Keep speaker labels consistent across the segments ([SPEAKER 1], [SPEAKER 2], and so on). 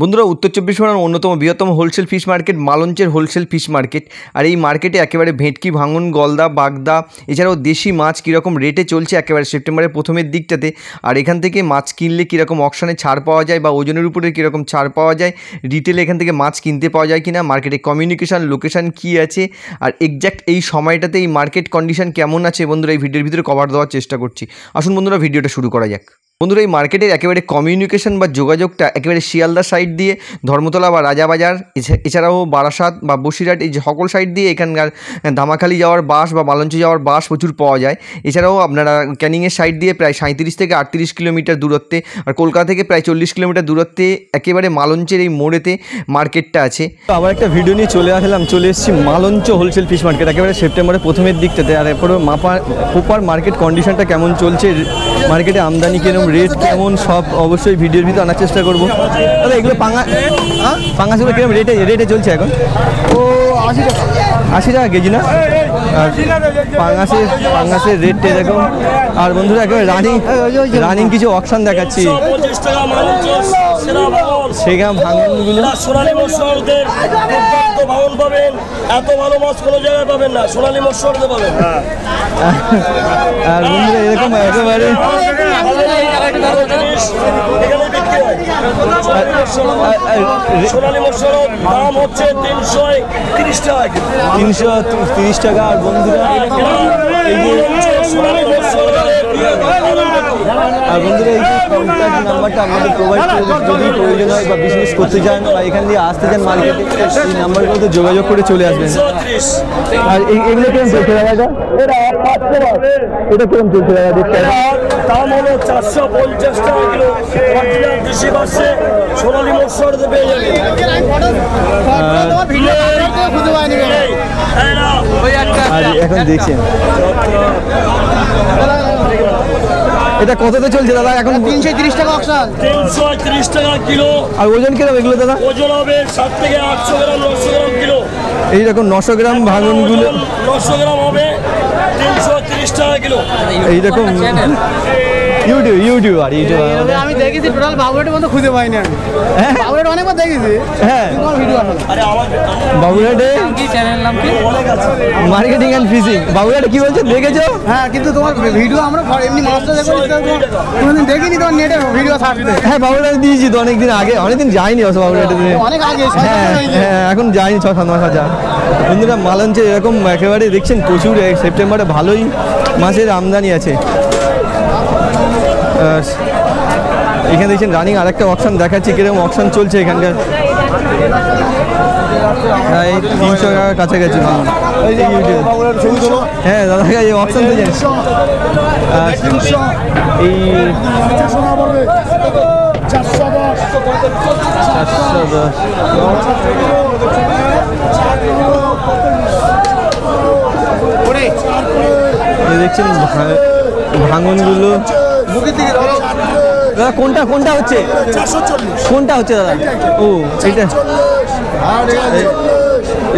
[SPEAKER 1] বন্ধুরা, উত্তর চব্বিশ পরগনার অন্যতম বৃহত্তম হোলসেল ফিশ মার্কেট মালঞ্চের হোলসেল ফিশ মার্কেট। আর এই মার্কেটে একেবারে ভেটকি, ভাঙন, গলদা, বাগদা এছাড়াও দেশি মাছ কীরকম রেটে চলছে একেবারে সেপ্টেম্বরের প্রথমের দিকটাতে, আর এখান থেকে মাছ কিনলে কীরকম অকশনে ছাড় পাওয়া যায় বা ওজনের উপরে কীরকম ছাড় পাওয়া যায়, রিটেলে এখান থেকে মাছ কিনতে পাওয়া যায় কিনা, মার্কেটে কমিউনিকেশান লোকেশান কী আছে, আর এক্স্যাক্ট এই সময়টাতে এই মার্কেট কন্ডিশন কেমন আছে বন্ধুরা এই ভিডিওর ভিতরে কভার দেওয়ার চেষ্টা করছি। আসুন বন্ধুরা ভিডিওটা শুরু করা যাক। বন্ধুরা, এই মার্কেটের একেবারে কমিউনিকেশন বা যোগাযোগটা একেবারে শিয়ালদা সাইড দিয়ে ধর্মতলা বা রাজাবাজার এছাড়াও বারাসাত বা বসিরহাট এই যে সকল সাইড দিয়ে এখানকার ধামাখালি যাওয়ার বাস বা মালঞ্চ যাওয়ার বাস প্রচুর পাওয়া যায়। এছাড়াও আপনারা ক্যানিংয়ের সাইড দিয়ে প্রায় 37 থেকে 38 কিলোমিটার দূরত্বে, আর কলকাতা থেকে প্রায় 40 কিলোমিটার দূরত্বে একেবারে মালঞ্চের এই মোড়েতে মার্কেটটা আছে। আবার একটা ভিডিও নিয়ে চলে এসেছি মালঞ্চ হোলসেল ফিশ মার্কেট একেবারে সেপ্টেম্বরের প্রথমের দিকটাতে। আর এরপরে প্রপার মার্কেট কন্ডিশনটা কেমন চলছে, মার্কেটে আমদানি কেমন, রেট কেমন, সব অবশ্যই ভিডিওর ভিতরে আনার চেষ্টা করবো। তাহলে এগুলো পাঙাশগুলো কিরকম রেটে চলছে এখন?
[SPEAKER 2] ও
[SPEAKER 1] 80 টাকা কেজি না? আর পাঙাশের রেটটা এরকম। আর বন্ধুরা একেবারে রানিং কিছু অকশন দেখাচ্ছি। সেখানে ভাঙনগুলো
[SPEAKER 3] সোনালী মৎস্যদের ভাঙন পাবেন, এত ভালো মাছ কোনো জায়গায় পাবেন না, সোনালী মৎস্যদের পাবেন।
[SPEAKER 1] আর বন্ধুরা এরকম একেবারে
[SPEAKER 3] সোনালী মৎস্যর দাম হচ্ছে 330 টাকা।
[SPEAKER 1] 330 টাকা। আর বন্ধুরা এই যে কন্ট্যাক্ট নাম্বারটা আমাদের প্রোভাইড করে, যদি প্রয়োজন হয় বা বিজনেস করতে চান বা এখান দিয়ে আসতে চান মার্কেটে, এই নাম্বারগুলোতে যোগাযোগ করে চলে আসবেন। আর এগুলো কিরকম চলছে দাদা? এটা কিরকম চলছে দাদা? দেখতে
[SPEAKER 3] দাম হলো 450 টাকা কিলো। দেশি বাসে সোনালী মৎস্যদের পেয়ে যাবে।
[SPEAKER 1] আর এখন দেখছেন এটা কততে চলছে দাদা এখন?
[SPEAKER 2] 330 টাকা অকশন।
[SPEAKER 3] 330 টাকা কিলো।
[SPEAKER 1] আর ওজন কিরকম এগুলো দাদা?
[SPEAKER 3] ওজন হবে 7 থেকে 800 গ্রাম, 900 গ্রাম কিলো।
[SPEAKER 1] এইরকম 900 গ্রাম ভাঙনগুলো
[SPEAKER 3] 900 গ্রাম হবে 330 টাকা কিলো।
[SPEAKER 1] এইরকম ইউটিউব
[SPEAKER 2] আমি দেখেছি টোটাল বাবুরাটের মধ্যে খুঁজে পাইনি আমি। বাবুরাট অনেকবার দেখেছি।
[SPEAKER 1] হ্যাঁ,
[SPEAKER 2] তোমার ভিডিও আসলে
[SPEAKER 1] বাবুরাটে
[SPEAKER 2] কি চ্যানেল নাম কি?
[SPEAKER 1] Marketing and fishing. বাবুরাটে কি বলছে দেখেছো?
[SPEAKER 2] হ্যাঁ, কিন্তু তোমার ভিডিও আমরা এমনি মাছটা দেখো, কোনোদিন দেখিনি তোমার নেটে ভিডিও ছাড়তে।
[SPEAKER 1] হ্যাঁ, বাবুরাটে দিয়েছি তো অনেকদিন আগে, অনেকদিন যাইনি অবশ্য বাবুরাটে।
[SPEAKER 2] অনেক আগে।
[SPEAKER 1] হ্যাঁ, এখন যাইনি 6-7 মাস যা। বন্ধুরা মালঞ্চে এরকম একেবারে দেখছেন প্রচুর সেপ্টেম্বরে ভালোই মাছের আমদানি আছে। এখানে দেখছেন রানিং আরেকটা অকশন দেখাচ্ছি কিরকম অকশন চলছে এখানকার। প্রায় 300 টাকার কাছাকাছি। হ্যাঁ দাদা, এই অকশন তো জানিস। এই 410 দেখছেন ভাঙনগুলো। দাদা কোনটা হচ্ছে? কোনটা হচ্ছে দাদা? ও এটা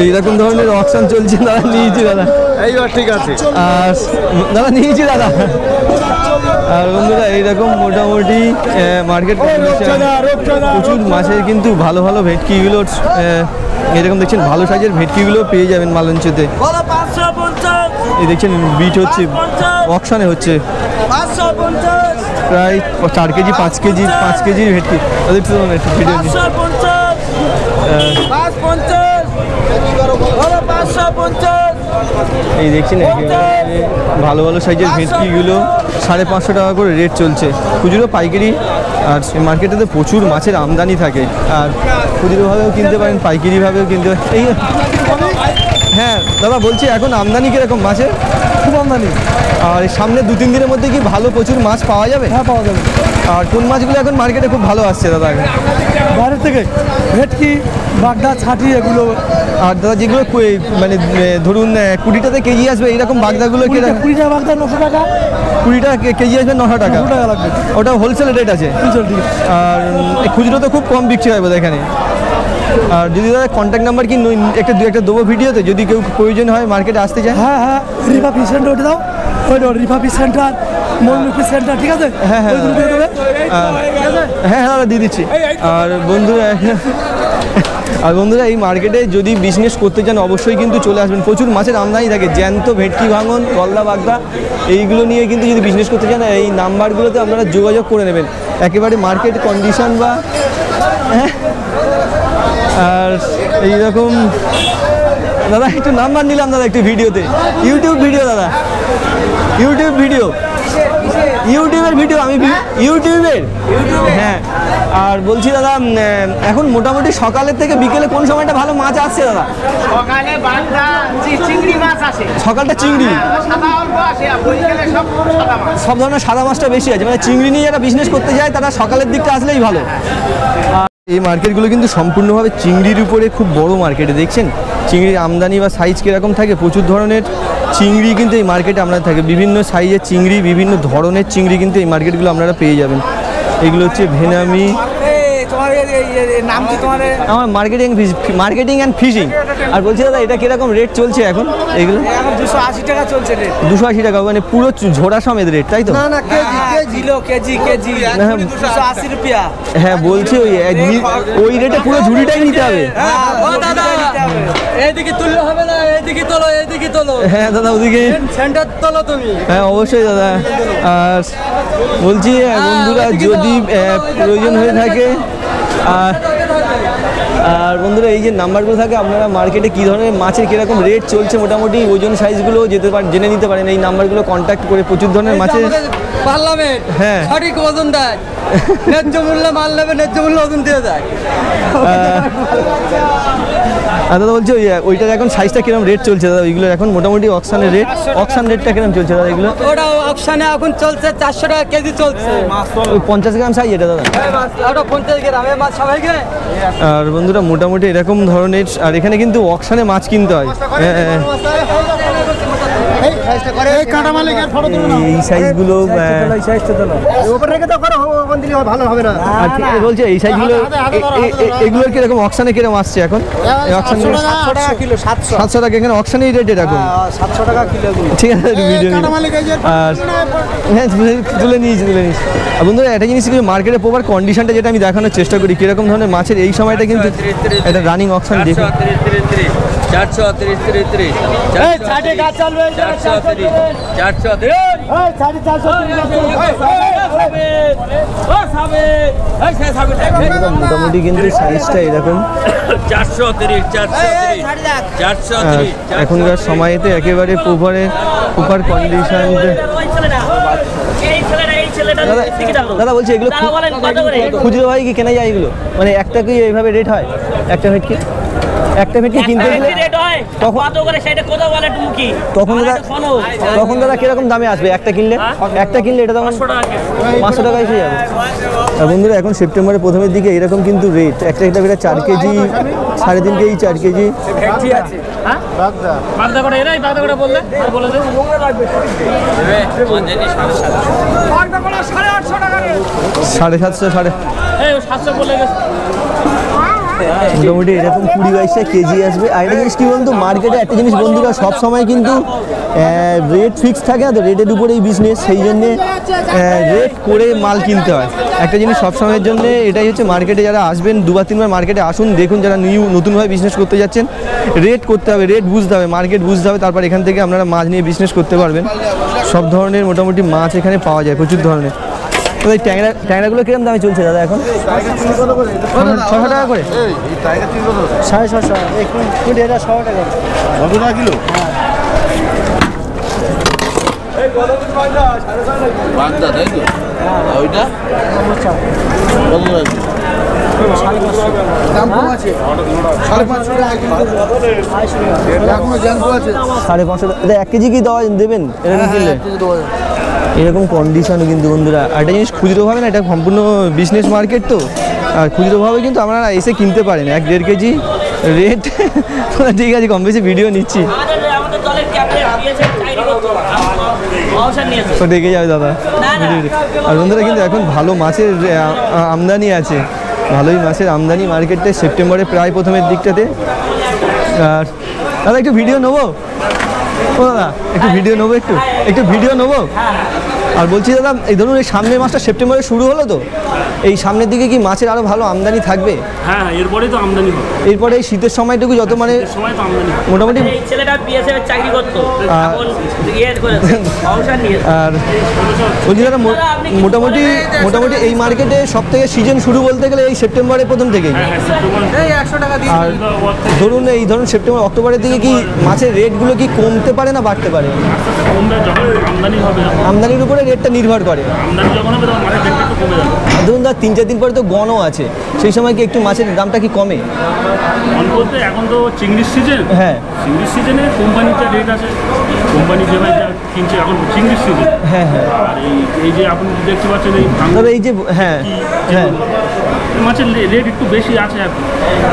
[SPEAKER 1] এইরকম ধরনের অকশন চলছে দাদা। নিয়েছি দাদা,
[SPEAKER 2] এইবার ঠিক আছে।
[SPEAKER 1] আর দাদা নিয়েছি দাদা। আর বন্ধুরা এইরকম মোটামুটি মার্কেট প্রচুর মাছের কিন্তু ভালো ভালো ভেটকিগুলো এরকম দেখছেন ভালো সাইজের ভেটকিগুলো পেয়ে যাবেন মালঞ্চেতে। এই দেখছেন বিট হচ্ছে, অকশনে হচ্ছে প্রায় 4 কেজি 5 কেজির ভেটকি। এই দেখছেন ভালো ভালো সাইজের ভেটকিগুলো 550 টাকা করে রেট চলছে, খুচরো পাইকারি। আর মার্কেটে তো প্রচুর মাছের আমদানি থাকে, আর খুচরোভাবেও কিনতে পারেন, পাইকারিভাবেও কিনতে পারেন। এই হ্যাঁ দাদা, বলছি এখন আমদানি কীরকম মাছের?
[SPEAKER 2] খুব আমদানি।
[SPEAKER 1] আর সামনে 2-3 দিনের মধ্যে কি ভালো প্রচুর মাছ পাওয়া যাবে?
[SPEAKER 2] হ্যাঁ, পাওয়া যাবে।
[SPEAKER 1] আর কোন মাছগুলো এখন মার্কেটে খুব ভালো আসছে দাদা?
[SPEAKER 2] বাইরের থেকে ভেটকি, বাগদা, ছাটি এগুলো।
[SPEAKER 1] আর দাদা যেগুলো মানে ধরুন 20 টাকা কেজি আসবে এইরকম বাগদাগুলো কি?
[SPEAKER 2] 20 টাকা বাগদা 900 টাকা।
[SPEAKER 1] 20 টাকা কেজি আসবে 900 টাকা।
[SPEAKER 2] 900 টাকা লাগবে।
[SPEAKER 1] ওটা হোলসেল রেট আছে। আর খুচরো তো খুব কম বিক্রি হয় বোধহয় এখানে। আর যদি দাদা কন্ট্যাক্ট নাম্বার কি একটা দেবো ভিডিওতে, যদি কেউ প্রয়োজন হয় মার্কেটে আসতে চায়?
[SPEAKER 2] হ্যাঁ, রিভা ফিশ এন্ড দাও।
[SPEAKER 4] ওই Rifa fish centre, Murmu fish centre, ঠিক আছে?
[SPEAKER 1] হ্যাঁ হ্যাঁ
[SPEAKER 4] ওইগুলো দিয়ে দেবে।
[SPEAKER 1] হ্যাঁ দাদা দিয়ে দিচ্ছি। আর বন্ধুরা এই মার্কেটে যদি বিজনেস করতে চান অবশ্যই কিন্তু চলে আসবেন, প্রচুর মাছের আমদানি থাকে, জ্যান্ত, ভেটকি, ভাঙন, গলদা, বাগদা এইগুলো নিয়ে কিন্তু যদি বিজনেস করতে চান এই নাম্বারগুলোতে আপনারা যোগাযোগ করে নেবেন, একেবারে মার্কেট কন্ডিশন বা হ্যাঁ। আর এইরকম দাদা একটু নাম্বার নিলাম দাদা একটু ভিডিওতে, ইউটিউব ভিডিও দাদা, ইউটিউবের ভিডিও আমি ইউটিউবের, হ্যাঁ। আর বলছি দাদা এখন মোটামুটি সকালের থেকে বিকেলে কোন সময়টা ভালো মাছ আসছে দাদা?
[SPEAKER 2] সকালে বাগদা চিংড়ি মাছ আসে,
[SPEAKER 1] সকালটা চিংড়ি,
[SPEAKER 2] সাদা অল্প আসে, আর বৈকালে সব সাদা মাছ।
[SPEAKER 1] সব ধরনের সাদা মাছটা বেশি আছে, মানে চিংড়ি নিয়ে যারা বিজনেস করতে যায় তারা সকালের দিকটা আসলেই ভালো। এই মার্কেটগুলো কিন্তু সম্পূর্ণভাবে চিংড়ির উপরে খুব বড় মার্কেটে, দেখছেন চিংড়ির আমদানি বা সাইজ কীরকম থাকে, প্রচুর ধরনের চিংড়ি কিন্তু এই মার্কেটে আপনারা থাকে, বিভিন্ন সাইজের চিংড়ি, বিভিন্ন ধরনের চিংড়ি কিন্তু এই মার্কেটগুলো আপনারা পেয়ে যাবেন। এগুলো হচ্ছে ভেনামি। আমার মার্কেটিং অ্যান্ড ফিশিং। আর বলছি দাদা এটা কিরকম রেট চলছে এখন? এগুলো
[SPEAKER 2] 280 টাকা চলছে রেট।
[SPEAKER 1] 280 টাকা, মানে পুরো ঝোড়া সমেত রেট, তাই তো?
[SPEAKER 2] না কেজি 280 রুপিয়া।
[SPEAKER 1] হ্যাঁ বলছি ওই রেটে পুরো ঝুড়িটাই নিতে হবে।
[SPEAKER 4] এইদিকে তুললে হবে না, এইদিকে তোলো।
[SPEAKER 1] হ্যাঁ দাদা ওদিকে
[SPEAKER 4] সেন্টার তোলো তুমি।
[SPEAKER 1] হ্যাঁ অবশ্যই দাদা। আর বলছি বন্ধুরা যদি প্রয়োজন হয়ে থাকে আর বন্ধুরা এই যে নাম্বারগুলো থাকে আপনারা মার্কেটে কী ধরনের মাছের কীরকম রেট চলছে মোটামুটি ওজন সাইজগুলো জেনে নিতে পারেন, এই নাম্বারগুলো কন্ট্যাক্ট করে প্রচুর ধরনের মাছের
[SPEAKER 4] পার্লামেন্ট
[SPEAKER 1] হ্যাঁ
[SPEAKER 4] সঠিক ওজন দেয়, ন্যায্য মূল্যে মাল নেবে, ন্যায্য মূল্যে ওজন দিয়ে দেয়।
[SPEAKER 1] দাদা বলছি ওইটার এখন সাইজটা কিরকম রেট চলছে দাদা? ওইগুলো এখন মোটামুটি অকশানের রেট, অকশান রেটটা কিরকম চলছে দাদা এগুলো?
[SPEAKER 4] ওটা অকশানে এখন চলছে 400 টাকা কেজি চলছে।
[SPEAKER 1] ওই 50 গ্রাম সাইজ এটা দাদা?
[SPEAKER 4] ওটা 50 গ্রাম মাছ সবাইকে।
[SPEAKER 1] আর বন্ধুরা মোটামুটি এরকম ধরনের, আর এখানে কিন্তু অকশানে মাছ কিনতে হয়। এই সাইজগুলো বলছে এই সাইজগুলো এগুলোর কিরকম অকশানে কিরকম আসছে এখন?
[SPEAKER 2] 700 টাকা কিলো,
[SPEAKER 1] 700 টাকা এখানে অকশানেই রেট এরকম।
[SPEAKER 2] 700 টাকা কিলো।
[SPEAKER 1] ঠিক আছে ভিডিও আর হ্যাঁ তুলে নিয়েছি। আর বন্ধুরা একটা জিনিস মার্কেটের প্রপার কন্ডিশনটা যেটা আমি দেখানোর চেষ্টা করি কীরকম ধরনের মাছের এই সময়টা কিন্তু একটা রানিং অকশান দেখুন।
[SPEAKER 4] 433
[SPEAKER 1] মোটামুটি কিন্তু সাইজটা এরকম। 430 এখনকার সময়তে একেবারে প্রপার কন্ডিশন। দাদা বলছি এগুলো খুচরো হয় কি কেনা যায় এগুলো? মানে একটা কি এইভাবে রেট হয় একটা ভেটকি? একটা ভেটকি কিনতে গেলে তখন দাদা কিরকম দামে আসবে একটা কিনলে? একটা কিনলে এটা তখন 500 টাকা এসে যাবে। আর বন্ধুরা এখন সেপ্টেম্বরের প্রথমের দিকে এরকম কিন্তু রেট, একটা ভেটে 4 কেজি, 3.5 কেজি, 4 কেজি। 750 মোটামুটি এরকম 20-22 কেজি আসবে। আর একটা জিনিস কী বলতো মার্কেটে একটা জিনিস বন্ধুরা সবসময় কিন্তু রেট ফিক্স থাকে না তো, রেটের উপরেই বিজনেস, সেই জন্যে রেট করে মাল কিনতে হয়। একটা জিনিস সবসময়ের জন্য এটাই হচ্ছে মার্কেটে যারা আসবেন 2-3 বার মার্কেটে আসুন, দেখুন যারা নতুনভাবে বিজনেস করতে যাচ্ছেন রেট করতে হবে, রেট বুঝতে হবে, মার্কেট বুঝতে হবে, তারপর এখান থেকে আপনারা মাছ নিয়ে বিজনেস করতে পারবেন। সব ধরনের মোটামুটি মাছ এখানে পাওয়া যায়, প্রচুর ধরনের। ওই ট্যাংরাগুলো কিরকম দামে চলছে দাদা এখন? 600 টাকা করে,
[SPEAKER 2] 650 এটা 100 টাকা।
[SPEAKER 5] কত টাকা কিলো? বাগদা তাই তো? ওইটা কত টাকা কিলো?
[SPEAKER 2] দাম কম আছে, 550 টাকা কিলো। এখনো জ্যান্ত আছে
[SPEAKER 1] 550 টাকা। 1 কেজি কি দেবেন এরকম কিনলে? এরকম কন্ডিশনও কিন্তু বন্ধুরা। আর একটা জিনিস খুচরোভাবে না, এটা সম্পূর্ণ বিজনেস মার্কেট তো, আর খুচরোভাবে কিন্তু আপনারা এসে কিনতে পারেন 1-1.5 কেজি রেট। ঠিক আছে কম বেশি ভিডিও নিচ্ছি, দেখে যাবে দাদা। আর বন্ধুরা কিন্তু এখন ভালো মাছের আমদানি আছে, ভালোই মাছের আমদানি মার্কেটে সেপ্টেম্বরের প্রায় প্রথমের দিকটাতে। আর দাদা একটু ভিডিও নেবো? ও দাদা একটু ভিডিও নেবো, একটু ভিডিও নেবো। আর বলছি দাদা, এই ধরুন এই সামনের মাসটা সেপ্টেম্বরে শুরু হলো তো, এই সামনের দিকে কি মাছের আরো ভালো আমদানি থাকবে?
[SPEAKER 3] হ্যাঁ, এরপরে তো আমদানি হবে।
[SPEAKER 1] এরপরে এই শীতের সময়টুকু যত মানে
[SPEAKER 3] সময় তো আমদানি হবে।
[SPEAKER 1] মোটামুটি
[SPEAKER 6] এই ছেলেটা বিএসএফ চাকরি করতো, এখন অবসর নিয়েছে।
[SPEAKER 1] আর বলছি দাদা মোটামুটি এই মার্কেটে সব থেকে সিজন শুরু বলতে গেলে এই সেপ্টেম্বরের প্রথম থেকেই।
[SPEAKER 2] এই 100 টাকা দিয়ে
[SPEAKER 1] আর ধরুন সেপ্টেম্বর অক্টোবরের দিকে কি মাছের রেটগুলো কি কমতে পারে না বাড়তে পারে?
[SPEAKER 3] কমবে যখন আমদানি হবে,
[SPEAKER 1] আমদানির উপরে রেটটা নির্ভর করে।
[SPEAKER 3] আমদানি যখন হবে তখন মাছের রেটটা একটু কমে যাবে।
[SPEAKER 1] ধরুন 3-4 দিন পরে তো গণও আছে, সেই সময় কি একটু মাছের দামটা কি কমে?
[SPEAKER 3] অন বলতে এখন তো চিংড়ির সিজন।
[SPEAKER 1] হ্যাঁ
[SPEAKER 3] চিংড়ির সিজনে কোম্পানির যা রেট আছে, কোম্পানি যেভাবে যা কিনছে এখন চিংড়ির সিজন।
[SPEAKER 1] হ্যাঁ হ্যাঁ।
[SPEAKER 3] আর এই যে আপনি দেখতে পাচ্ছেন এই
[SPEAKER 1] তবে এই যে হ্যাঁ হ্যাঁ
[SPEAKER 3] মাছের রেট একটু বেশি আছে এখন।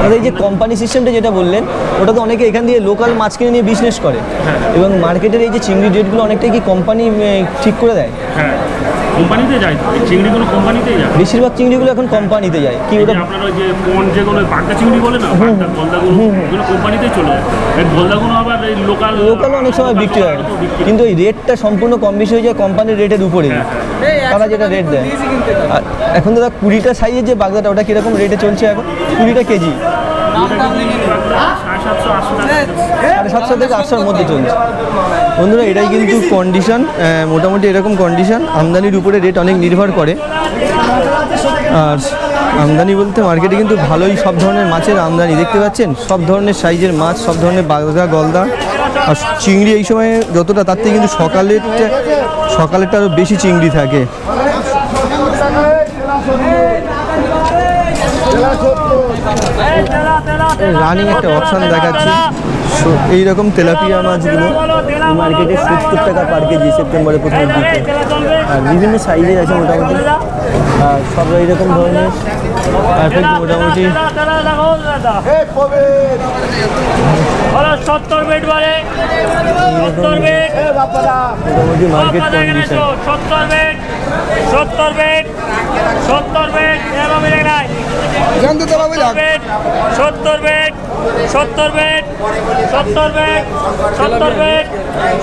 [SPEAKER 1] তবে এই যে কোম্পানি সিস্টেমটা যেটা বললেন, ওটা তো অনেকে এখান দিয়ে লোকাল মাছ কিনে নিয়ে বিজনেস করে, এবং মার্কেটের এই যে চিংড়ি রেটগুলো অনেকটাই কি কোম্পানি ঠিক করে দেয়?
[SPEAKER 3] হ্যাঁ, কোম্পানিতে যায় তো, এই চিংড়িগুলো কোম্পানিতেই যায়।
[SPEAKER 1] বেশিরভাগ চিংড়িগুলো এখন কোম্পানিতে যায়। কি ওটা
[SPEAKER 3] আপনার ওই যে কোন যেগুলো পাঙ্কা চিংড়ি বলে না, পাঙ্কা গলদাগুলো, ওগুলো কোম্পানিতেই চলে যায়। এই গলদাগুলো আবার এই লোকালও
[SPEAKER 1] অনেক সময় বিক্রি হয়, কিন্তু এই রেটটা সম্পূর্ণ কম বেশি হয়ে যায় কোম্পানির রেটের উপরেই, তারা যেটা রেট দেয়। আর এখন দাদা 20টা সাইজের যে বাগদাটা, ওটা কীরকম রেটে চলছে এখন? 20টা কেজি 750 থেকে 800-র মধ্যে চলছে। বন্ধুরা এটাই কিন্তু কন্ডিশন, মোটামুটি এরকম কন্ডিশন। আমদানির উপরে রেট অনেক নির্ভর করে। আর আমদানি বলতে মার্কেটে কিন্তু ভালোই সব ধরনের মাছের আমদানি দেখতে পাচ্ছেন, সব ধরনের সাইজের মাছ, সব ধরনের বাগদা গলদা আর চিংড়ি। এই সময়ে যতটা তার থেকে কিন্তু সকালেরটা আরও বেশি চিংড়ি থাকে। রানিং একটা অপশান দেখাচ্ছি, এইরকম তেলাপিয়া মাছগুলো এই মার্কেটে 70 টাকা পার কেজি সেপ্টেম্বরের প্রথমের দিকে। আর বিভিন্ন সাইজের আছে মোটামুটি, আর সব এইরকম ধরনের পারফেক্ট মোটামুটি। মোটামুটি মার্কেট কন্ডিশন।
[SPEAKER 3] 70 বেড
[SPEAKER 2] জানতে তো বাবু লাগ
[SPEAKER 3] 70 বেড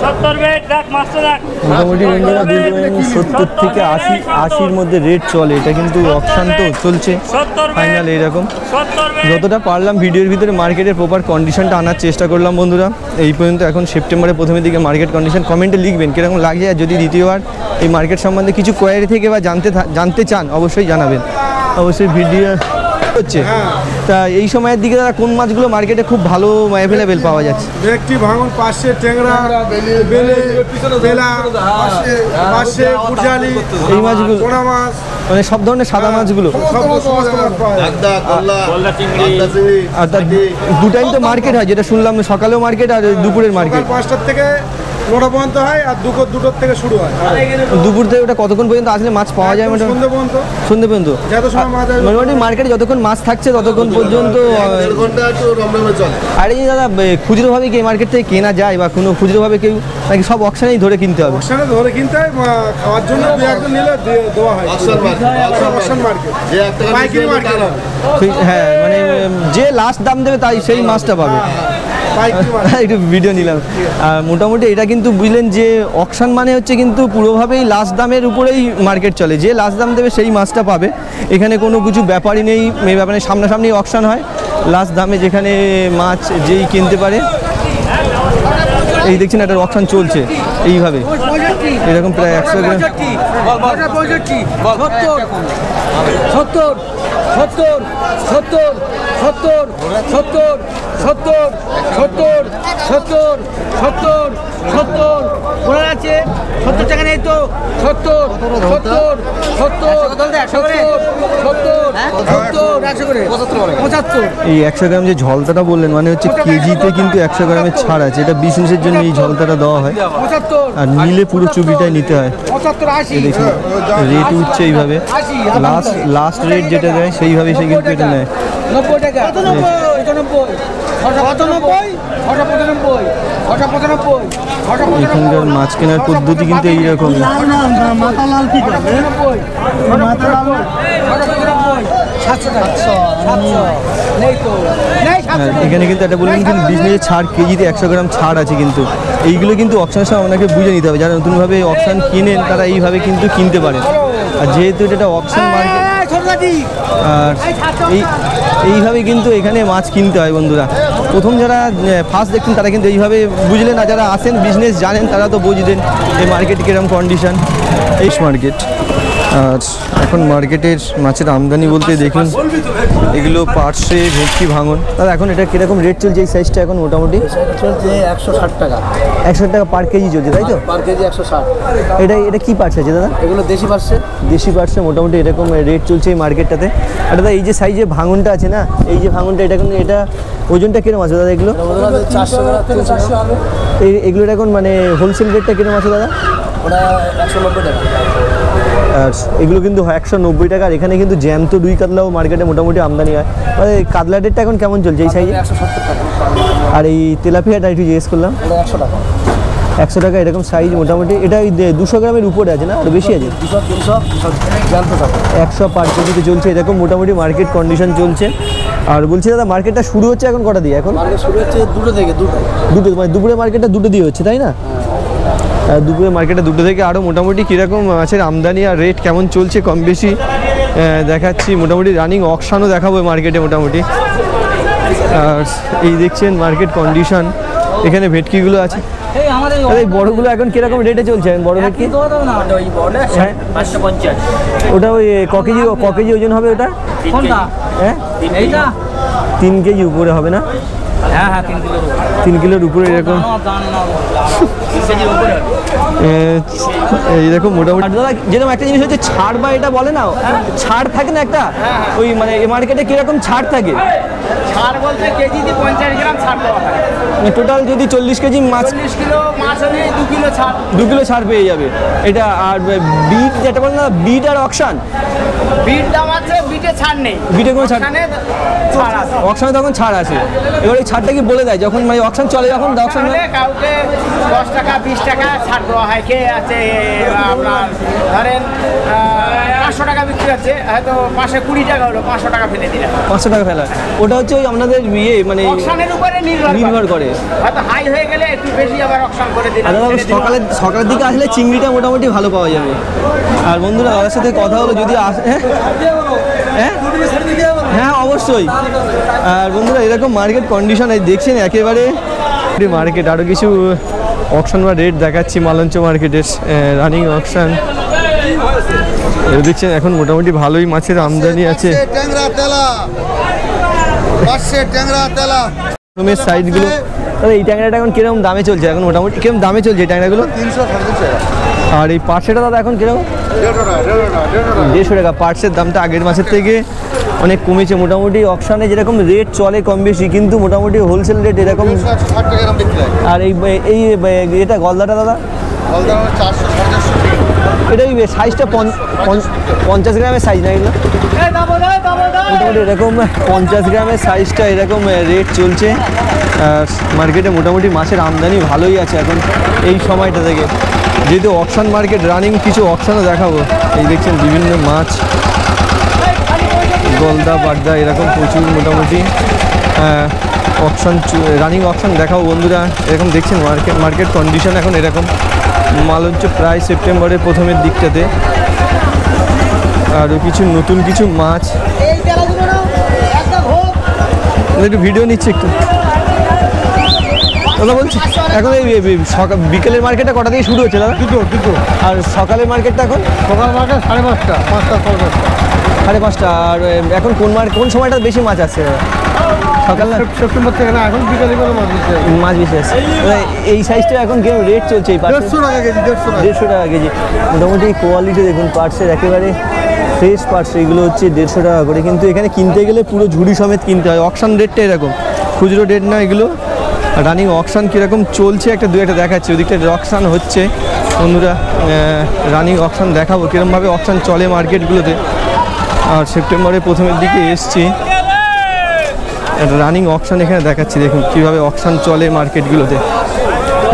[SPEAKER 3] 70 বেড দেখ মাস্টার দেখ।
[SPEAKER 1] মোটামুটি বন্ধুরা 70 থেকে 80-র মধ্যে রেট চলে। এটা কিন্তু অপশান তো চলছে ফাইনাল এইরকম। যতটা পারলাম ভিডিওর ভিতরে মার্কেটের প্রপার কন্ডিশনটা আনার চেষ্টা করলাম বন্ধুরা। এই পর্যন্ত এখন সেপ্টেম্বরের প্রথমের দিকে মার্কেট কন্ডিশন। কমেন্টে লিখবেন কীরকম লাগছে, আর যদি দ্বিতীয়বার এই মার্কেট সম্বন্ধে কিছু কোয়ারি থেকে বা জানতে চান অবশ্যই জানাবেন। অবশ্যই ভিডিও হচ্ছে। তা এই সময়ের দিকে দাদা কোন মাছগুলো মার্কেটে খুব ভালো অ্যাভেলেবেল পাওয়া যাচ্ছে?
[SPEAKER 2] একটি ভাঙন, পাশে ট্যাংরা, বেলে, বেলা, পাশে কুরজালি,
[SPEAKER 1] এই মাছগুলো
[SPEAKER 2] পোনা মাছ,
[SPEAKER 1] মানে সব ধরনের সাদা মাছগুলো।
[SPEAKER 2] সমস্ত মাছ পাওয়া যায়।
[SPEAKER 1] আর তার 2 টাইম তো মার্কেট হয়, যেটা শুনলাম, সকালেও মার্কেট আর দুপুরের মার্কেট।
[SPEAKER 2] 5টার থেকে 9টা পর্যন্ত হয়, আর দুটোর থেকে শুরু হয়।
[SPEAKER 1] দুপুর থেকে ওটা কতক্ষণ পর্যন্ত আসলে মাছ পাওয়া যায়? মোটামুটি সন্ধ্যে পর্যন্ত। মোটামুটি মার্কেটে যতক্ষণ মাছ থাকছে ততক্ষণ পর্যন্ত। আর এই দাদা খুচরোভাবে কি মার্কেট থেকে কেনা যায়, বা কোনো খুচরোভাবে কেউ নাকি সব অকশানেই ধরে কিনতে হবে?
[SPEAKER 2] অকশানে ধরে কিনতে হয়, খাওয়ার জন্য একজন নিলে দেওয়া হয়। অকশান মার্কেট, পাইকারি মার্কেট।
[SPEAKER 1] হ্যাঁ, মানে যে লাস্ট দাম দেবে তাই সেই মাছটা পাবে। একটু ভিডিও নিলাম। মোটামুটি এটা কিন্তু বুঝলেন যে অকশান মানে হচ্ছে কিন্তু পুরোভাবেই লাস্ট দামের উপরেই মার্কেট চলে। যে লাস্ট দাম দেবে সেই মাছটা পাবে। এখানে কোনো কিছু ব্যাপারই নেই, ব্যাপারে সামনাসামনি অকশান হয়, লাস্ট দামে যেখানে মাছ যেই কিনতে পারে। এই দেখছেন একটা অকশান চলছে এইভাবে, এরকম প্রায় 100 গ্রাম।
[SPEAKER 4] 70 টাকা নেই তো। 70
[SPEAKER 1] এই 100 গ্রাম যে ঝলতাটা বললেন, মানে হচ্ছে কেজিতে কিন্তু 100 গ্রামের ছাড় আছে। এটা বিজনেসের জন্য এই ঝলতাটা দেওয়া হয়, আর নিলে পুরো চুবিটাই নিতে হয়। দেখুন রেট উঠছে এইভাবে, লাস্ট রেট যেটা দেয় সেইভাবেই সে কিন্তু এটা নেয়।
[SPEAKER 4] 90 টাকা, 95,
[SPEAKER 1] এখানকার মাছ কেনার পদ্ধতি কিন্তু এইরকম। এখানে কিন্তু একটা বললেন কিন্তু বিজনেসের ছাড় কেজিতে 100 গ্রাম ছাড় আছে, কিন্তু এইগুলো কিন্তু অকশানের সময় আপনাকে বুঝে নিতে হবে। যারা নতুনভাবে অকশান কিনেন তারা এইভাবে কিন্তু কিনতে পারেন। আর যেহেতু এটা অকশান মার্কেট আর এইভাবে কিন্তু এখানে মাছ কিনতে হয় বন্ধুরা। প্রথম যারা ফার্স্ট দেখছেন তারা কিন্তু এইভাবে বুঝলেন, না যারা আসেন বিজনেস জানেন তারা তো বুঝলেন এই মার্কেট কীরকম কন্ডিশন। এই মার্কেট আর এখন মার্কেটের মাছের আমদানি বলতে দেখুন এগুলো পার্শে, ভেটকি, ভাঙন। দাদা এখন এটা কীরকম রেট চলছে এই সাইজটা এখন মোটামুটি?
[SPEAKER 4] চলছে 160 টাকা।
[SPEAKER 1] 160 টাকা পার কেজি চলছে, তাই তো?
[SPEAKER 4] পার কেজি 160।
[SPEAKER 1] এটা কি পার্স আছে দাদা?
[SPEAKER 4] এগুলো দেশি পার্সে।
[SPEAKER 1] দেশি পার্সে মোটামুটি এরকম রেট চলছে এই মার্কেটটাতে। আর দাদা এই যে সাইজে ভাঙনটা আছে না, এই যে ভাঙনটা, এটা ওজনটা কিরকম আছে দাদা? এগুলো
[SPEAKER 4] 400 গ্রাম 300 হবে।
[SPEAKER 1] এগুলোর এখন মানে হোলসেল রেটটা কিরকম আছে দাদা?
[SPEAKER 4] ওটা 190 টাকা।
[SPEAKER 1] আর এগুলো কিন্তু 190 টাকা। আর এখানে কিন্তু জ্যান্ত রুই কাতলাও মার্কেটে মোটামুটি আমদানি হয়। মানে কাতলা রেটটা এখন কেমন চলছে এই সাইজে?
[SPEAKER 4] 170 টাকা।
[SPEAKER 1] আর এই তেলাপিয়াটা একটু জিজ্ঞেস করলাম।
[SPEAKER 4] 100 টাকা।
[SPEAKER 1] 100 টাকা এরকম সাইজ মোটামুটি। এটা ওই 200 গ্রামের উপরে আছে না, আর বেশি আছে?
[SPEAKER 4] 200 300 জানতে টাকা।
[SPEAKER 1] 100 পার কেজিতে চলছে এরকম মোটামুটি মার্কেট কন্ডিশন চলছে। আর বলছি দাদা মার্কেটটা শুরু হচ্ছে এখন কটা দিয়ে? এখন
[SPEAKER 4] মার্কেট শুরু হচ্ছে 2টো থেকে।
[SPEAKER 1] দুটো মানে দুপুরে মার্কেটটা 2টো দিয়ে হচ্ছে, তাই না? দুপুরে মার্কেটে 2টো থেকে। আরও মোটামুটি কীরকম মাছের আমদানি আর রেট কেমন চলছে কম বেশি দেখাচ্ছি। মোটামুটি রানিং অকশানও দেখাবো মার্কেটে মোটামুটি। আর এই দেখছেন মার্কেট কন্ডিশন। এখানে ভেটকিগুলো আছে। এই বড়গুলো এখন কিরকম রেটে চলছে বড় ভেটকি? হ্যাঁ
[SPEAKER 6] 550।
[SPEAKER 1] ওটা ওই ক কেজি ওজন হবে ওটা? হ্যাঁ 3 কেজি উপরে হবে না?
[SPEAKER 6] হ্যাঁ
[SPEAKER 1] 3 কিলোর উপরে এরকম এইরকম মোটামুটি। দাদা যেরকম একটা জিনিস হচ্ছে ছাড় বা এটা বলে না, ছাড় থাকে না একটা, ওই মানে এই মার্কেটে কিরকম ছাড় থাকে?
[SPEAKER 6] ছাড় বলতে কেজিতে 50 গ্রাম ছাড় দেওয়া হয়।
[SPEAKER 1] টোটাল যদি 40 কেজি মাছ,
[SPEAKER 6] 40 কিলো মাছ হলে 2 কিলো ছাড়।
[SPEAKER 1] 2 কিলো ছাড় পেয়ে যাবে এটা। আর বিট যেটা বলে না, বিট আর অকশান,
[SPEAKER 6] বিট দাম আছে, বিটে ছাড় নেই।
[SPEAKER 1] বিটে কোনো ছাড়,
[SPEAKER 6] ছাড় আছে।
[SPEAKER 1] অকশানে তখন ছাড় আছে। এবার এই ছাড়টা কি বলে দেয় যখন মানে অকশান চলে, যখন অকশান
[SPEAKER 6] কাউকে 10 টাকা 20 টাকা ছাড় দেওয়া হয়। কে আছে আপনার ধরেন 500 টাকা বিক্রি হচ্ছে, হয়তো পাশে 20 টাকা হলো, 500 টাকা ফেলে দিলাম।
[SPEAKER 1] 500 টাকা ফেলা। ওটা হচ্ছে ওই আপনাদের ইয়ে মানে
[SPEAKER 6] অকশানের উপরে নির্ভর
[SPEAKER 1] করে।
[SPEAKER 6] হয়তো হাই হয়ে গেলে একটু বেশি আবার অকশান করে দিলাম।
[SPEAKER 1] সকালের দিকে আসলে চিংড়িটা মোটামুটি ভালো পাওয়া যাবে। আর বন্ধুরা দাদার সাথে কথা হলো যদি আসে, হ্যাঁ হ্যাঁ অবশ্যই। আর বন্ধুরা এরকম মার্কেট কন্ডিশন দেখছেন একেবারে মার্কেট। আরও কিছু অকশন বা রেট দেখাচ্ছি মালঞ্চ মার্কেটের রানিং অকশন দেখছেন। এখন মোটামুটি ভালোই মাছের আমদানি আছে। সাইডগুলো এই ট্যাংরাটা এখন কিরকম দামে চলছে? এখন মোটামুটি কিরকম দামে চলছে এই ট্যাংরাগুলো?
[SPEAKER 2] 300 টাকা।
[SPEAKER 1] আর এই পার্সেটা দাদা এখন কিরকম? 150 টাকা। পার্সের দামটা আগের মাসের থেকে অনেক কমেছে মোটামুটি। অকশানে যেরকম রেট চলে কম বেশি, কিন্তু মোটামুটি হোলসেল রেট এরকম। আর এই এটা গলদাটা দাদা? এটা ওই সাইজটা 50 গ্রামের সাইজ না এগুলো? মোটামুটি এরকম 50 গ্রামের সাইজটা এরকম রেট চলছে। মার্কেটে মোটামুটি মাছের আমদানি ভালোই আছে এখন এই সময়টা থেকে, যেহেতু অকশান মার্কেট রানিং। কিছু অকশানও দেখাবো। এই দেখছেন বিভিন্ন মাছ, গলদা, বাগদা এরকম প্রচুর মোটামুটি অকশান রানিং অকশান দেখাবো বন্ধুরা। এরকম দেখছেন মার্কেট কন্ডিশন এখন এরকম। মালঞ্চ প্রায় সেপ্টেম্বরের প্রথমের দিকটাতে। আরও কিছু নতুন কিছু মাছ, একটু ভিডিও নিচ্ছি একটু দাদা। বলছি এখন এই বিকেলের মার্কেটটা কটা থেকে শুরু হচ্ছে দাদা?
[SPEAKER 2] 2টো।
[SPEAKER 1] আর সকালের মার্কেটটা এখন?
[SPEAKER 2] সকাল মার্কেট 5:30, 5টা
[SPEAKER 1] 5:30। আর এখন কোন সময়টা বেশি মাছ আছে? সকাল না
[SPEAKER 2] সেপ্টেম্বর থেকে না, এখন বিকালে করে
[SPEAKER 1] মাছ বেশি আছে। এই সাইজটা এখন কেমন রেট চলছে? এই
[SPEAKER 2] 150 টাকা কেজি।
[SPEAKER 1] 150 টাকা কেজি। মোটামুটি কোয়ালিটি দেখুন পার্টসের, একেবারে ফ্রেশ পার্টস। এগুলো হচ্ছে 150 টাকা করে, কিন্তু এখানে কিনতে গেলে পুরো ঝুড়ি সমেত কিনতে হয়। অকশান রেটটা এরকম, খুচরো রেট না এগুলো। রানিং অকশান কীরকম চলছে একটা দেখাচ্ছে। ওদিকটা অকশান হচ্ছে বন্ধুরা। রানিং অকশান দেখাবো কীরকমভাবে অকশান চলে মার্কেটগুলোতে। আর সেপ্টেম্বরের প্রথমের দিকে এসছি, একটা রানিং অকশান এখানে দেখাচ্ছি। দেখুন কীভাবে অকশান চলে মার্কেটগুলোতে।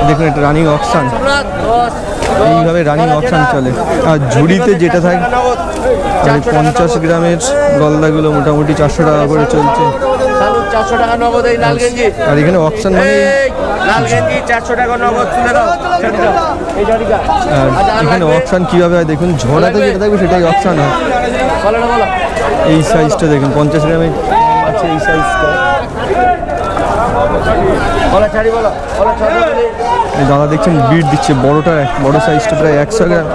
[SPEAKER 1] দেখুন এটা রানিং অকশান, এইভাবে রানিং অকশান চলে। আর ঝুড়িতে যেটা থাকে আর 50 গ্রামের গলদাগুলো মোটামুটি 400 টাকা করে চলছে।
[SPEAKER 5] 400 টাকা নগদ এই লাল গেঞ্জি।
[SPEAKER 1] আর এখানে অকশন মানে
[SPEAKER 5] লাল গেঞ্জি 400 টাকা নগদ তুলে দাও। এই জারিকা।
[SPEAKER 1] আর এখানে অকশন কিভাবে হয় দেখুন, ঝোড়াতে যেটা থাকবে সেটাই অকশন হয়।
[SPEAKER 5] বলো না বলো।
[SPEAKER 1] এই সাইজটা দেখুন 50 গ্রামের আছে এই সাইজটা।
[SPEAKER 5] বলো ছাড়ি বলো। বলো ছাড়ি।
[SPEAKER 1] এই দাদা দেখছেন বিট দিচ্ছে, বড়টা বড় সাইজটা প্রায় 100 গ্রাম,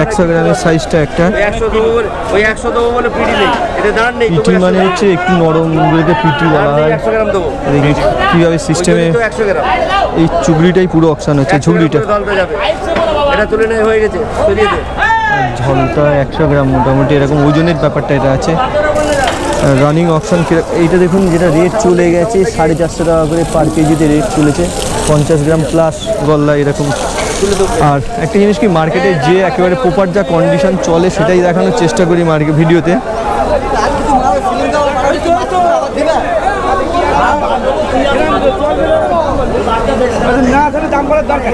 [SPEAKER 1] 100 গ্রামের সাইজটা একটা।
[SPEAKER 5] 100 দেবো বলে ওই 100 দেবো বলে পিটি নেই, এটা দাঁড় নেই।
[SPEAKER 1] পিটি মানে হচ্ছে একটু নরম, গুলোকে পিটি বলা হয়।
[SPEAKER 5] 100 গ্রাম দেবো।
[SPEAKER 1] দেখুন কীভাবে সিস্টেমে
[SPEAKER 5] 100 গ্রাম।
[SPEAKER 1] এই চুগড়িটাই পুরো অকশন হচ্ছে, ঝুগড়িটা।
[SPEAKER 5] এটা তুলে নেই, হয়ে গেছে, সরিয়ে দে।
[SPEAKER 1] ঝলটা 100 গ্রাম মোটামুটি এরকম ওজনের ব্যাপারটা এটা আছে। রানিং অপশন এইটা দেখুন, যেটা রেট চলে গেছে 450 টাকা করে পার কেজিতে রেট চলেছে, 50 গ্রাম প্লাস গল্লা এরকম। আর একটা জিনিস কি, মার্কেটে যে একেবারে প্রপার যা কন্ডিশন চলে সেটাই দেখানোর চেষ্টা করি মার্কেট ভিডিওতে।
[SPEAKER 2] না তাহলে দাম করার দরকার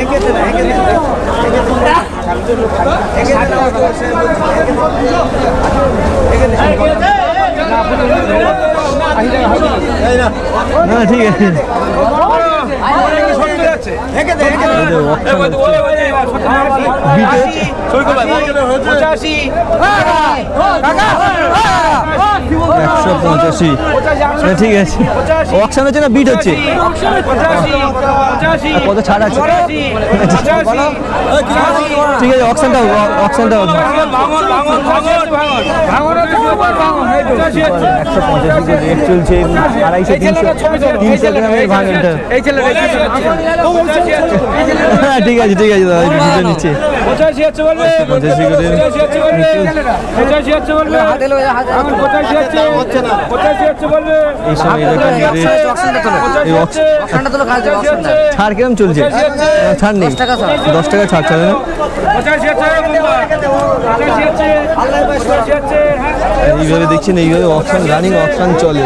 [SPEAKER 1] না ঠিক আছে। ঠিক আছে, অকশন হচ্ছে না বিট হচ্ছে, কত ছাড় আছে? ঠিক আছে, অকশনটা অকশনটা 185 রেট চলছে, 250-300 গ্রামের ভাঙনটা। ঠিক আছে ঠিক আছে দাদা, ভিডিও নিচ্ছে 85 করে। এই সময় ছাড় কিরম চলছে? ছাড় নেই, 10 টাকা ছাড় চলে না। এইভাবে দেখছেন, এইভাবে অকশন, রানিং অকশন চলে,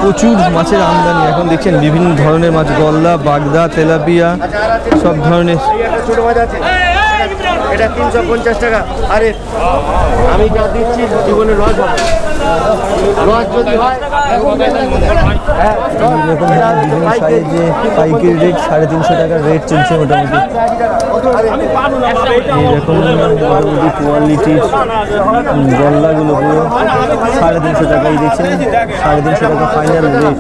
[SPEAKER 1] প্রচুর মাছের আমদানি। এখন দেখছেন বিভিন্ন ধরনের মাছ, গলদা, বাগদা, তেলাপিয়া, সব ধরনের।
[SPEAKER 5] ছোট মাছ আছে, এটা 350 টাকা। আরে আমি যা দিচ্ছি জীবনে লস হবে, লস যদি হয়
[SPEAKER 1] এরকম বিভিন্ন সাইজে পাইকারি রেট 350 টাকার রেট চলছে মোটামুটি। এইরকম মোটামুটি কোয়ালিটির গল্লাগুলো পুরো 350 টাকাই দেখছেন, 350 টাকা ফাইনাল রেট।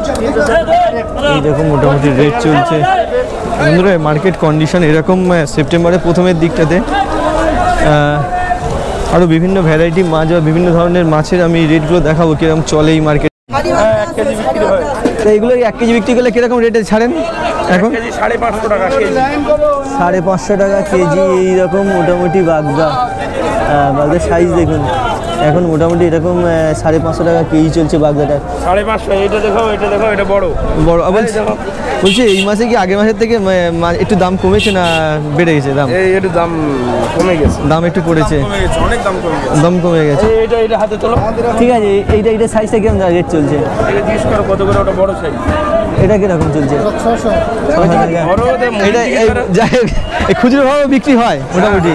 [SPEAKER 1] এইরকম মোটামুটি রেট চলছে বন্ধুরা। মার্কেট কন্ডিশন এরকম সেপ্টেম্বরের প্রথমের দিকটাতে। আরও বিভিন্ন ভ্যারাইটি মাছ বা বিভিন্ন ধরনের মাছের আমি রেটগুলো দেখাবো কীরকম চলে এই মার্কেট। তো এইগুলো 1 কেজি বিক্রি করলে কীরকম রেটে ছাড়েন এখন?
[SPEAKER 2] 550 টাকা কেজি।
[SPEAKER 1] 550 টাকা কেজি এইরকম মোটামুটি বাগদা। বাগদার সাইজ দেখুন, এখন মোটামুটি এরকম 550 টাকা কেজি চলছে বাগদাটা।
[SPEAKER 2] 550, এটা দেখো, এটা দেখো, এটা বড়
[SPEAKER 1] বড়। বলছি এই মাসে কি আগের মাসের থেকে একটু দাম কমেছে না বেড়ে গেছে? দাম
[SPEAKER 2] একটু দাম কমে গেছে,
[SPEAKER 1] দাম একটু পড়েছে,
[SPEAKER 2] অনেক দাম কমে গেছে,
[SPEAKER 1] দাম কমে গেছে।
[SPEAKER 2] এটা হাতে তোলো।
[SPEAKER 1] ঠিক আছে, এইটা সাইজটা কিরকম রেট চলছে?
[SPEAKER 2] এটা 30 করে কত করে? ওটা বড় সাইজ।
[SPEAKER 1] এটা কিরকম চলছে? 600 টাকা। এটা যাই হোক, খুচরো ভাবে বিক্রি হয় মোটামুটি।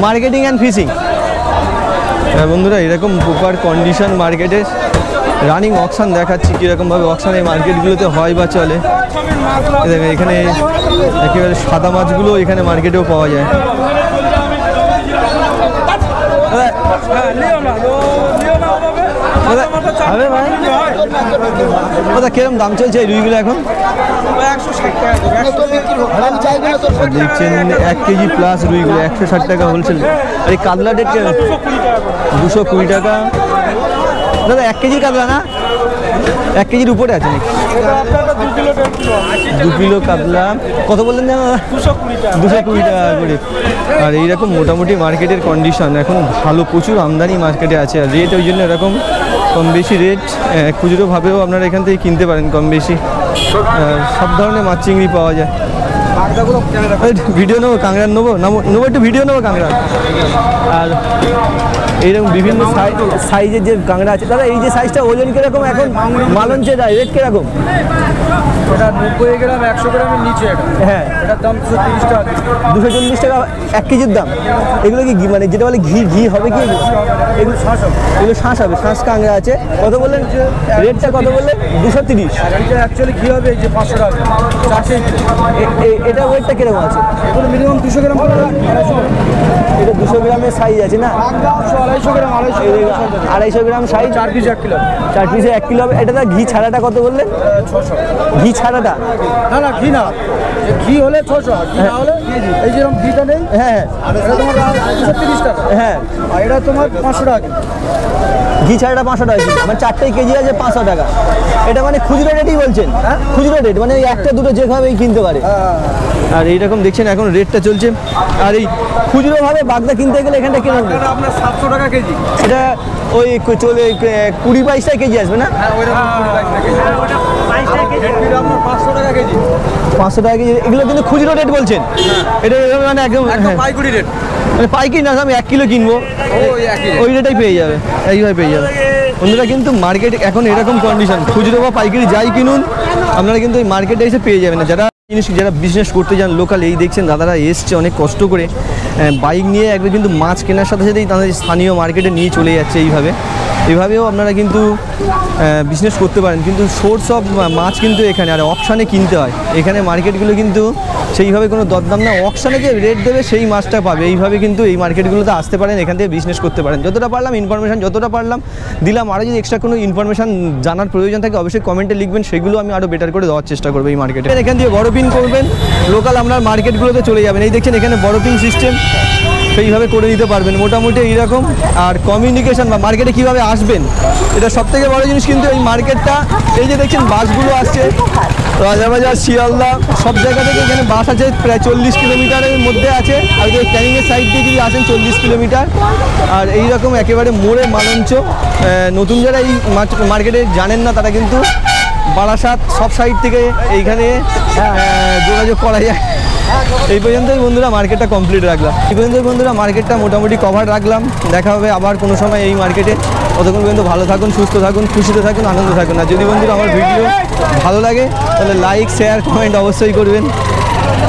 [SPEAKER 1] Marketing and fishing. বন্ধুরা এরকম প্রপার কন্ডিশন মার্কেটে রানিং অকশন দেখাচ্ছি, কীরকমভাবে অকশন এই মার্কেটগুলোতে হয় বা চলে। দেখেন এখানে একেবারে সাদা মাছগুলো এখানে মার্কেটেও পাওয়া যায়। কিরকম দাম চলছে এই রুইগুলো এখন? দেখছেন 1 কেজি প্লাস রুইগুলো 160 টাকা হোলসেল। আর এই কাতলা রেট 220 টাকা। দাদা 1 কেজির কাতলা না, 1 কেজির উপরে আছে নাকি? 2 কিলো কাতলা কত বললেন দাদা? 220 টাকা করে। আর এইরকম মোটামুটি মার্কেটের কন্ডিশন এখন ভালো, প্রচুর আমদানি মার্কেটে আছে। আর রেট ওই জন্য এরকম কম বেশি রেট। খুচরোভাবেও আপনারা এখান থেকে কিনতে পারেন কম বেশি, সব ধরনের মাছ চিংড়ি পাওয়া যায়। ভিডিও নেবো কাঁকড়া নেবো একটু ভিডিও নেবো কাঁকড়া। আর এইরকম বিভিন্ন সাইজের যে কাঁকড়া আছে দাদা, এই যে সাইজটা ওজন কিরকম এখন মালঞ্চের রেট কিরকম?
[SPEAKER 3] এটা 90 গ্রাম 100 গ্রামের নিচে এটা।
[SPEAKER 1] হ্যাঁ,
[SPEAKER 3] এটার দাম 230 টাকা।
[SPEAKER 1] 240 টাকা 1 কেজির দাম। এগুলো কি মানে যেটা বলে ঘি হবে কি?
[SPEAKER 3] এগুলো 600।
[SPEAKER 1] এগুলো শাঁস হবে, শাঁস কাঁকড়া আছে। কত বললেন রেটটা? কত বললেন? 230।
[SPEAKER 3] এটা অ্যাকচুয়ালি ঘি হবে এই যে 500 টাকা 400।
[SPEAKER 1] এটা ওয়েটটা কিরকম আছে?
[SPEAKER 3] এগুলো মিনিমাম 200 গ্রাম করে 250 গ্রাম।
[SPEAKER 1] এটা 200 গ্রামের সাইজ আছে না?
[SPEAKER 3] 250 গ্রাম
[SPEAKER 1] 250 গ্রাম সাইজ,
[SPEAKER 3] 4 পিস 1 কিলো।
[SPEAKER 1] 4 পিসে 1 কিলো হবে। এটা ঘি ছাড়াটা কত বললেন?
[SPEAKER 3] 600।
[SPEAKER 1] ঘি ছাড়াটা?
[SPEAKER 3] না ঘি না, ঘি হলে 600, ঘি না হলে এই যেরকম ঘিটা নেই।
[SPEAKER 1] হ্যাঁ
[SPEAKER 3] এটা তোমার 230 টাকা।
[SPEAKER 1] হ্যাঁ,
[SPEAKER 3] আর এটা তোমার 500 টাকা।
[SPEAKER 1] ঘি ছাড়াটা 500 টাকা কিলো, মানে 4টাই কেজি আছে 500 টাকা। এটা মানে খুচরো রেটই বলছেন? হ্যাঁ, খুচরো রেট, মানে একটা দুটো যেভাবেই কিনতে পারে। আর এইরকম দেখছেন এখন রেটটা চলছে। আর এই খুচরোভাবে বাগদা কিনতে গেলে এখানটা কিনে
[SPEAKER 3] আপনার 700 টাকা কেজি।
[SPEAKER 1] এটা ওই চলে 20-22 টাকা কেজি আসবে না?
[SPEAKER 3] হ্যাঁ, ওইরকম 22 টাকা কেজি। আপনার 500 টাকা কেজি।
[SPEAKER 1] 500 টাকা কেজি। এগুলো কিন্তু খুচরো রেট বলছেন? এটা মানে একদম
[SPEAKER 3] পাইকারি রেট।
[SPEAKER 1] মানে পাইকারি না, আমি 1 কিলো কিনবো ওই রেটেই পেয়ে যাবে, এইভাবে পেয়ে যাবে। বন্ধুরা কিন্তু মার্কেট এখন এরকম কন্ডিশন, খুচরো বা পাইকারি যাই কিনুন আপনারা কিন্তু এই মার্কেটে এসে পেয়ে যাবেন না। যারা বিজনেস করতে যান লোকাল, এই দেখছেন দাদারা এসছে অনেক কষ্ট করে বাইক নিয়ে, একবার কিন্তু মাছ কেনার সাথে সাথেই তাদের স্থানীয় মার্কেটে নিয়ে চলে যাচ্ছে। এইভাবেও আপনারা কিন্তু বিজনেস করতে পারেন, কিন্তু সোর্স অফ মাছ কিন্তু এখানে, আর অকশানে কিনতে হয়। এখানে মার্কেটগুলো কিন্তু সেইভাবে কোনো দরদাম না, অকশানে যে রেট দেবে সেই মাছটা পাবে। এইভাবে কিন্তু এই মার্কেটগুলোতে আসতে পারেন, এখান থেকে বিজনেস করতে পারেন। যতটা পারলাম ইনফরমেশান যতটা পারলাম দিলাম। আরও যদি এক্সট্রা কোনো ইনফরমেশান জানার প্রয়োজন থাকে অবশ্যই কমেন্টে লিখবেন, সেগুলো আমি আরও বেটার করে দেওয়ার চেষ্টা করবো এই মার্কেটে। এখান থেকে বড় পিন করবেন, লোকাল আপনার মার্কেটগুলোতে চলে যাবেন। এই দেখছেন এখানে বড় পিন সিস্টেম, সেইভাবে করে নিতে পারবেন মোটামুটি এইরকম। আর কমিউনিকেশান বা মার্কেটে কীভাবে আসবেন, এটা সবথেকে বড় জিনিস। কিন্তু এই মার্কেটটা, এই যে দেখছেন বাসগুলো আসছে রাজাবাজার, শিয়ালদা, সব জায়গা থেকে এখানে বাস আছে। প্রায় 40 কিলোমিটারের মধ্যে আছে। আর এই ক্যানিংয়ের সাইড দিয়ে যদি আসেন 40 কিলোমিটার। আর এইরকম একেবারে মোড়ে মালঞ্চ। নতুন যারা এই মার্কেটে জানেন না তারা কিন্তু বারাসাত সব সাইড থেকে এইখানে যোগাযোগ করা যায়। এই পর্যন্তই বন্ধুরা মার্কেটটা কমপ্লিট রাখলাম। এই পর্যন্তই বন্ধুরা মার্কেটটা মোটামুটি কভার রাখলাম। দেখা হবে আবার কোনো সময় এই মার্কেটে। ততক্ষণ পর্যন্ত ভালো থাকুন, সুস্থ থাকুন, খুশিতে থাকুন, আনন্দ থাকুন। আর যদি বন্ধুরা আমার ভিডিও ভালো লাগে তাহলে লাইক, শেয়ার, কমেন্ট অবশ্যই করবেন।